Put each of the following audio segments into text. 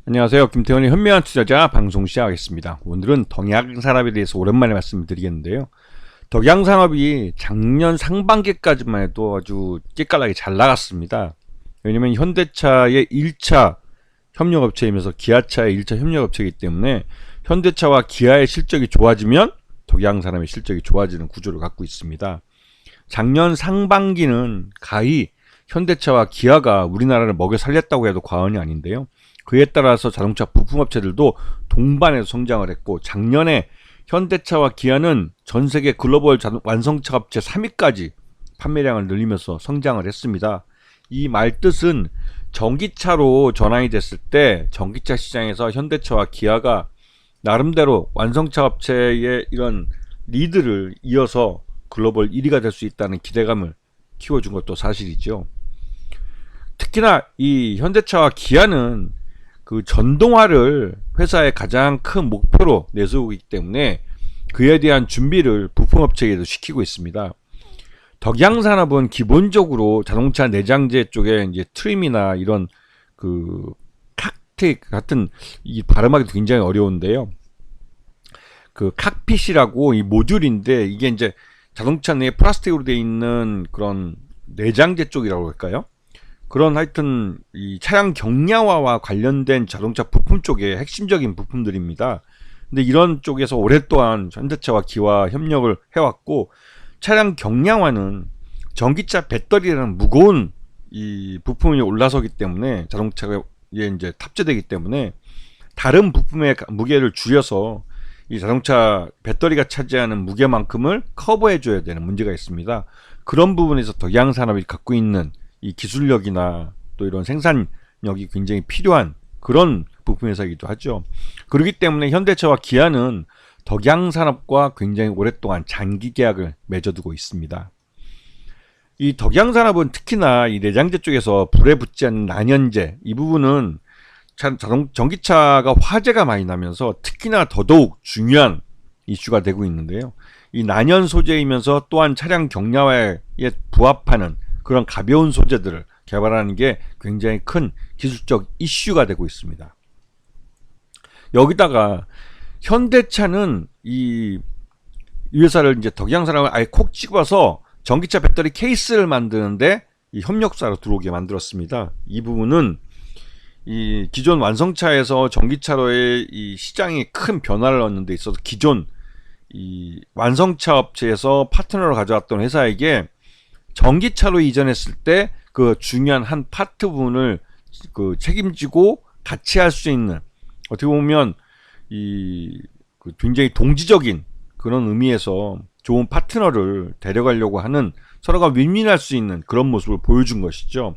안녕하세요. 김태원의 현명한 투자자 방송 시작하겠습니다. 오늘은 덕양산업에 대해서 오랜만에 말씀드리겠는데요. 덕양산업이 작년 상반기까지만 해도 아주 깨끗하게 잘 나갔습니다. 왜냐면 현대차의 1차 협력업체이면서 기아차의 1차 협력업체이기 때문에 현대차와 기아의 실적이 좋아지면 덕양산업의 실적이 좋아지는 구조를 갖고 있습니다. 작년 상반기는 가히 현대차와 기아가 우리나라를 먹여 살렸다고 해도 과언이 아닌데요. 그에 따라서 자동차 부품업체들도 동반해서 성장을 했고, 작년에 현대차와 기아는 전세계 글로벌 완성차 업체 3위까지 판매량을 늘리면서 성장을 했습니다. 이 말뜻은 전기차로 전환이 됐을 때 전기차 시장에서 현대차와 기아가 나름대로 완성차 업체의 이런 리드를 이어서 글로벌 1위가 될 수 있다는 기대감을 키워준 것도 사실이죠. 특히나 이 현대차와 기아는 그 전동화를 회사의 가장 큰 목표로 내세우고 있기 때문에 그에 대한 준비를 부품업체에도 시키고 있습니다. 덕양산업은 기본적으로 자동차 내장재 쪽에 이제 트림이나 이런 그 칵텍 같은, 이 발음하기도 굉장히 어려운데요. 그 칵핏이라고 이 모듈인데, 이게 이제 자동차 내에 플라스틱으로 되어 있는 그런 내장재 쪽이라고 할까요? 그런 하여튼 이 차량 경량화와 관련된 자동차 부품 쪽의 핵심적인 부품들입니다. 근데 이런 쪽에서 오랫동안 현대차와 기아와 협력을 해왔고, 차량 경량화는 전기차 배터리라는 무거운 이 부품이 올라서기 때문에, 자동차에 이제 탑재되기 때문에 다른 부품의 무게를 줄여서 이 자동차 배터리가 차지하는 무게만큼을 커버해 줘야 되는 문제가 있습니다. 그런 부분에서 덕양산업이 갖고 있는 이 기술력이나 또 이런 생산력이 굉장히 필요한 그런 부품 회사이기도 하죠. 그렇기 때문에 현대차와 기아는 덕양산업과 굉장히 오랫동안 장기 계약을 맺어두고 있습니다. 이 덕양산업은 특히나 이 내장재 쪽에서 불에 붙지 않는 난연재, 이 부분은 전기차가 화재가 많이 나면서 특히나 더더욱 중요한 이슈가 되고 있는데요. 이 난연 소재이면서 또한 차량 경량화에 부합하는 그런 가벼운 소재들을 개발하는 게 굉장히 큰 기술적 이슈가 되고 있습니다. 여기다가 현대차는 이 회사를 이제 덕양산업을 아예 콕 집어서 전기차 배터리 케이스를 만드는데 이 협력사로 들어오게 만들었습니다. 이 부분은 이 기존 완성차에서 전기차로의 이 시장이 큰 변화를 얻는 데 있어서 기존 이 완성차 업체에서 파트너를 가져왔던 회사에게 전기차로 이전했을 때 그 중요한 한 파트 부분을 그 책임지고 같이 할 수 있는, 어떻게 보면 이 굉장히 동지적인 그런 의미에서 좋은 파트너를 데려가려고 하는, 서로가 윈윈할 수 있는 그런 모습을 보여준 것이죠.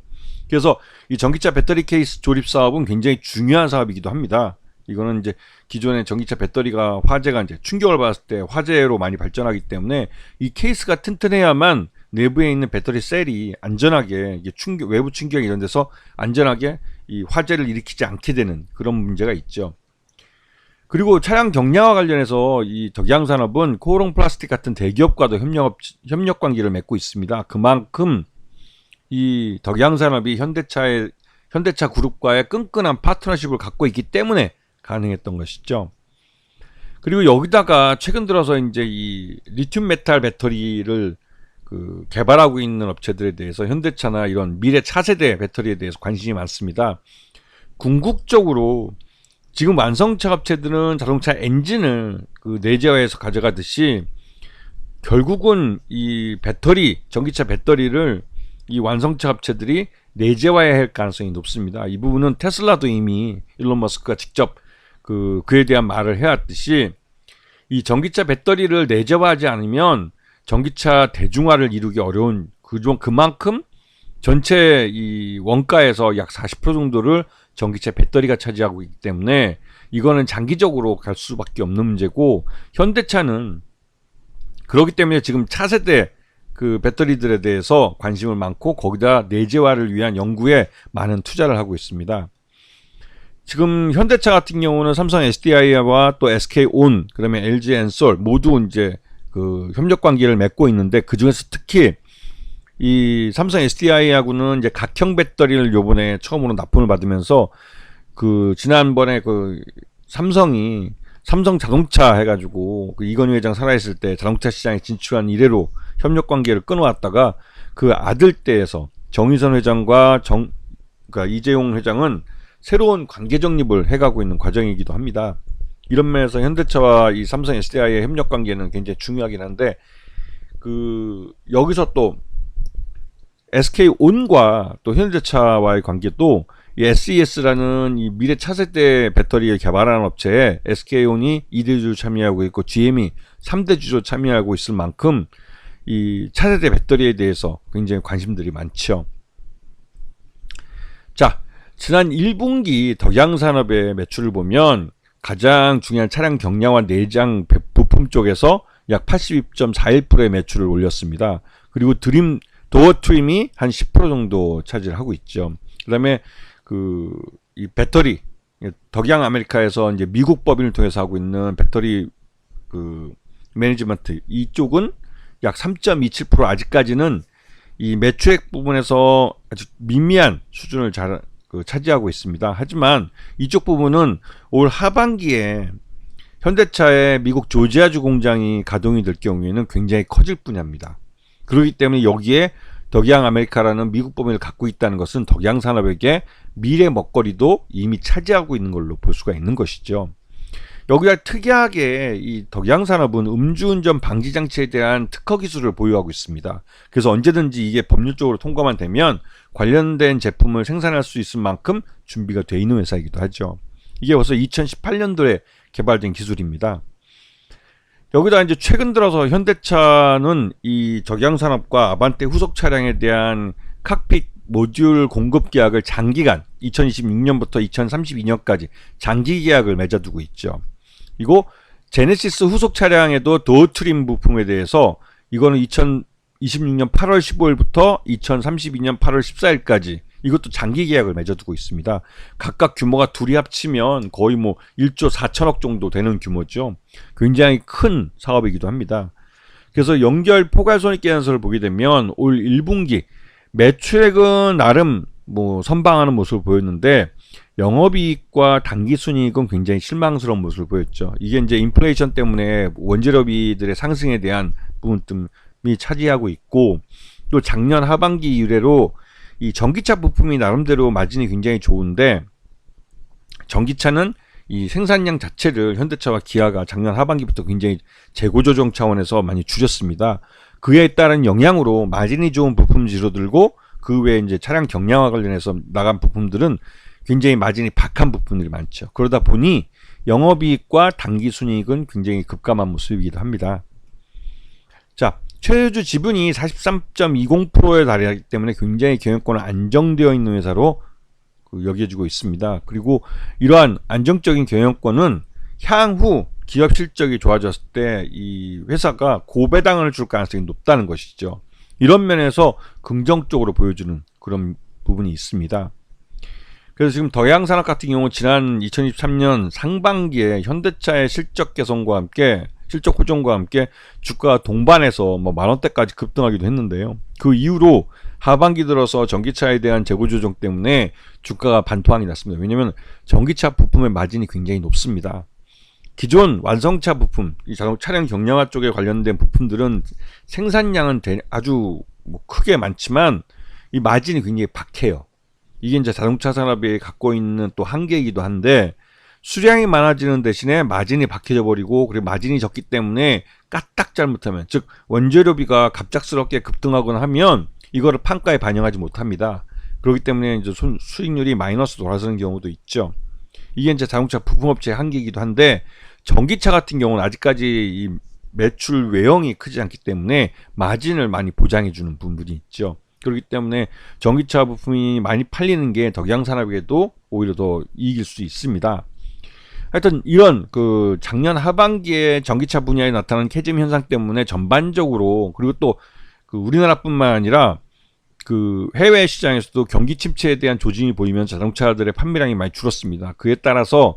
그래서 이 전기차 배터리 케이스 조립 사업은 굉장히 중요한 사업이기도 합니다. 이거는 이제 기존의 전기차 배터리가 화재가 이제 충격을 받았을 때 화재로 많이 발전하기 때문에 이 케이스가 튼튼해야만 내부에 있는 배터리 셀이 안전하게, 이게 외부 충격 이런 데서 안전하게 이 화재를 일으키지 않게 되는 그런 문제가 있죠. 그리고 차량 경량화 관련해서 이 덕양산업은 코오롱 플라스틱 같은 대기업과도 협력 관계를 맺고 있습니다. 그만큼 이 덕양산업이 현대차 그룹과의 끈끈한 파트너십을 갖고 있기 때문에 가능했던 것이죠. 그리고 여기다가 최근 들어서 이제 이 리튬 메탈 배터리를 개발하고 있는 업체들에 대해서 현대차나 이런 미래 차세대 배터리에 대해서 관심이 많습니다. 궁극적으로 지금 완성차 업체들은 자동차 엔진을 내재화해서 가져가듯이 결국은 이 배터리, 전기차 배터리를 이 완성차 업체들이 내재화해야 할 가능성이 높습니다. 이 부분은 테슬라도 이미 일론 머스크가 직접 그에 대한 말을 해왔듯이, 이 전기차 배터리를 내재화하지 않으면 전기차 대중화를 이루기 어려운, 그만큼 전체 이 원가에서 약 40% 정도를 전기차 배터리가 차지하고 있기 때문에 이거는 장기적으로 갈 수밖에 없는 문제고, 현대차는 그렇기 때문에 지금 차세대 그 배터리들에 대해서 관심을 많고 거기다 내재화를 위한 연구에 많은 투자를 하고 있습니다. 지금 현대차 같은 경우는 삼성 SDI와 또 SK온, 그다음에 LG 엔솔 모두 이제 그 협력 관계를 맺고 있는데, 그 중에서 특히 이 삼성 SDI하고는 이제 각형 배터리를 요번에 처음으로 납품을 받으면서 그 지난번에 그 삼성 자동차 해가지고 그 이건희 회장 살아있을 때 자동차 시장에 진출한 이래로 협력 관계를 끊어왔다가 그 아들 떼에서 정의선 회장과 그러니까 이재용 회장은 새로운 관계 정립을 해가고 있는 과정이기도 합니다. 이런 면에서 현대차와 이 삼성 SDI의 협력 관계는 굉장히 중요하긴 한데 그 여기서 또 SK온과 또 현대차와의 관계도 이 SES라는 이 미래 차세대 배터리를 개발하는 업체에 SK온이 2대 주주 참여하고 있고 GM이 3대 주주 참여하고 있을 만큼 이 차세대 배터리에 대해서 굉장히 관심들이 많죠. 자, 지난 1분기 덕양산업의 매출을 보면 가장 중요한 차량 경량화 내장 부품 쪽에서 약 82.41%의 매출을 올렸습니다. 그리고 도어 트림이 한 10% 정도 차지를 하고 있죠. 그다음에 이 배터리 덕양 아메리카에서 이제 미국 법인을 통해서 하고 있는 배터리 매니지먼트 이쪽은 약 3.27% 아직까지는 이 매출액 부분에서 아주 미미한 수준을 차지하고 있습니다. 하지만 이쪽 부분은 올 하반기에 현대차의 미국 조지아주 공장이 가동이 될 경우에는 굉장히 커질 분야입니다. 그렇기 때문에 여기에 덕양 아메리카라는 미국 법인을 갖고 있다는 것은 덕양 산업에게 미래 먹거리도 이미 차지하고 있는 걸로 볼 수가 있는 것이죠. 여기가 특이하게 이 덕양 산업은 음주운전 방지 장치에 대한 특허 기술을 보유하고 있습니다. 그래서 언제든지 이게 법률적으로 통과만 되면 관련된 제품을 생산할 수 있을 만큼 준비가 돼 있는 회사이기도 하죠. 이게 벌써 2018년도에 개발된 기술입니다. 여기다 이제 최근 들어서 현대차는 이 덕양산업과 아반떼 후속 차량에 대한 칵핏 모듈 공급 계약을 장기간 2026년부터 2032년까지 장기 계약을 맺어두고 있죠. 그리고 제네시스 후속 차량에도 도어 트림 부품에 대해서 이거는 2026년 8월 15일부터 2032년 8월 14일까지 이것도 장기 계약을 맺어두고 있습니다. 각각 규모가 둘이 합치면 거의 뭐 1조 4천억 정도 되는 규모죠. 굉장히 큰 사업이기도 합니다. 그래서 연결 포괄손익계산서를 보게 되면 올 1분기 매출액은 나름 뭐 선방하는 모습을 보였는데 영업이익과 당기순이익은 굉장히 실망스러운 모습을 보였죠. 이게 이제 인플레이션 때문에 원재료비들의 상승에 대한 부분이 차지하고 있고 또 작년 하반기 이래로 이 전기차 부품이 나름대로 마진이 굉장히 좋은데 전기차는 이 생산량 자체를 현대차와 기아가 작년 하반기부터 굉장히 재고 조정 차원에서 많이 줄였습니다. 그에 따른 영향으로 마진이 좋은 부품 줄어들고 그 외에 이제 차량 경량화 관련해서 나간 부품들은 굉장히 마진이 박한 부품들이 많죠. 그러다 보니 영업이익과 당기순이익은 굉장히 급감한 모습이기도 합니다. 자, 최우주 지분이 43.20%에 달하기 때문에 굉장히 경영권은 안정되어 있는 회사로 여겨지고 있습니다. 그리고 이러한 안정적인 경영권은 향후 기업 실적이 좋아졌을 때 이 회사가 고배당을 줄 가능성이 높다는 것이죠. 이런 면에서 긍정적으로 보여주는 그런 부분이 있습니다. 그래서 지금 덕양산업 같은 경우 지난 2023년 상반기에 현대차의 실적 개선과 함께 실적 호전과 함께 주가가 동반해서 뭐 만원대까지 급등하기도 했는데요. 그 이후로 하반기 들어서 전기차에 대한 재고 조정 때문에 주가가 반토막이 났습니다. 왜냐하면 전기차 부품의 마진이 굉장히 높습니다. 기존 완성차 부품, 이 차량 경량화 쪽에 관련된 부품들은 생산량은 아주 뭐 크게 많지만 이 마진이 굉장히 박해요. 이게 이제 자동차 산업이 갖고 있는 또 한계이기도 한데 수량이 많아지는 대신에 마진이 박혀져 버리고 그리고 마진이 적기 때문에 까딱 잘못하면 즉 원재료비가 갑작스럽게 급등하거나 하면 이거를 판가에 반영하지 못합니다. 그렇기 때문에 이제 수익률이 마이너스 돌아서는 경우도 있죠. 이게 이제 자동차 부품업체의 한계이기도 한데 전기차 같은 경우는 아직까지 이 매출 외형이 크지 않기 때문에 마진을 많이 보장해 주는 부분이 있죠. 그렇기 때문에 전기차 부품이 많이 팔리는 게 덕양산업에도 오히려 더 이익일 수 있습니다. 하여튼 이런 작년 하반기에 전기차 분야에 나타난 캐즘 현상 때문에 전반적으로 그리고 또 우리나라뿐만 아니라 해외 시장에서도 경기 침체에 대한 조짐이 보이면서 자동차들의 판매량이 많이 줄었습니다. 그에 따라서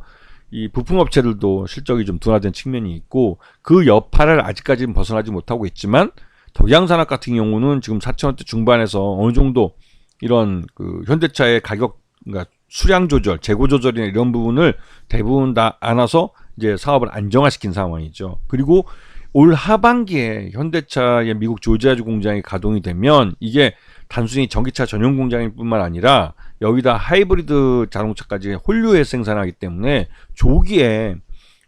이 부품업체들도 실적이 좀 둔화된 측면이 있고 그 여파를 아직까지는 벗어나지 못하고 있지만 덕양산업 같은 경우는 지금 4천원대 중반에서 어느 정도 이런 현대차의 가격, 그러니까 수량 조절, 재고 조절이나 이런 부분을 대부분 다 안아서 이제 사업을 안정화시킨 상황이죠. 그리고 올 하반기에 현대차의 미국 조지아주 공장이 가동이 되면 이게 단순히 전기차 전용 공장일 뿐만 아니라 여기다 하이브리드 자동차까지 홀류해 생산하기 때문에 조기에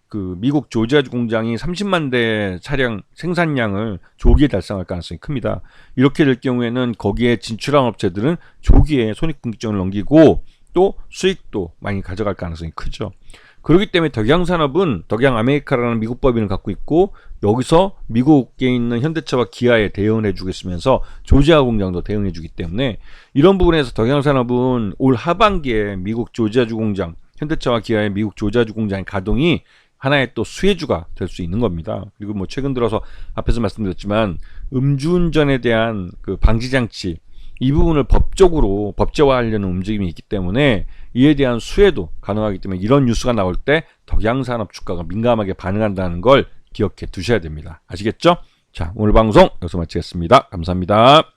그 미국 조지아주 공장이 30만 대 차량 생산량을 조기에 달성할 가능성이 큽니다. 이렇게 될 경우에는 거기에 진출한 업체들은 조기에 손익분기점을 넘기고 또 수익도 많이 가져갈 가능성이 크죠. 그렇기 때문에 덕양산업은 덕양 아메리카라는 미국 법인을 갖고 있고 여기서 미국에 있는 현대차와 기아에 대응을 해주겠으면서 조지아 공장도 대응해주기 때문에 이런 부분에서 덕양산업은 올 하반기에 미국 조지아주 공장, 현대차와 기아의 미국 조지아주 공장의 가동이 하나의 또 수혜주가 될 수 있는 겁니다. 그리고 뭐 최근 들어서 앞에서 말씀드렸지만 음주운전에 대한 그 방지 장치 이 부분을 법적으로 법제화하려는 움직임이 있기 때문에 이에 대한 수혜도 가능하기 때문에 이런 뉴스가 나올 때 덕양산업 주가가 민감하게 반응한다는 걸 기억해 두셔야 됩니다. 아시겠죠? 자, 오늘 방송 여기서 마치겠습니다. 감사합니다.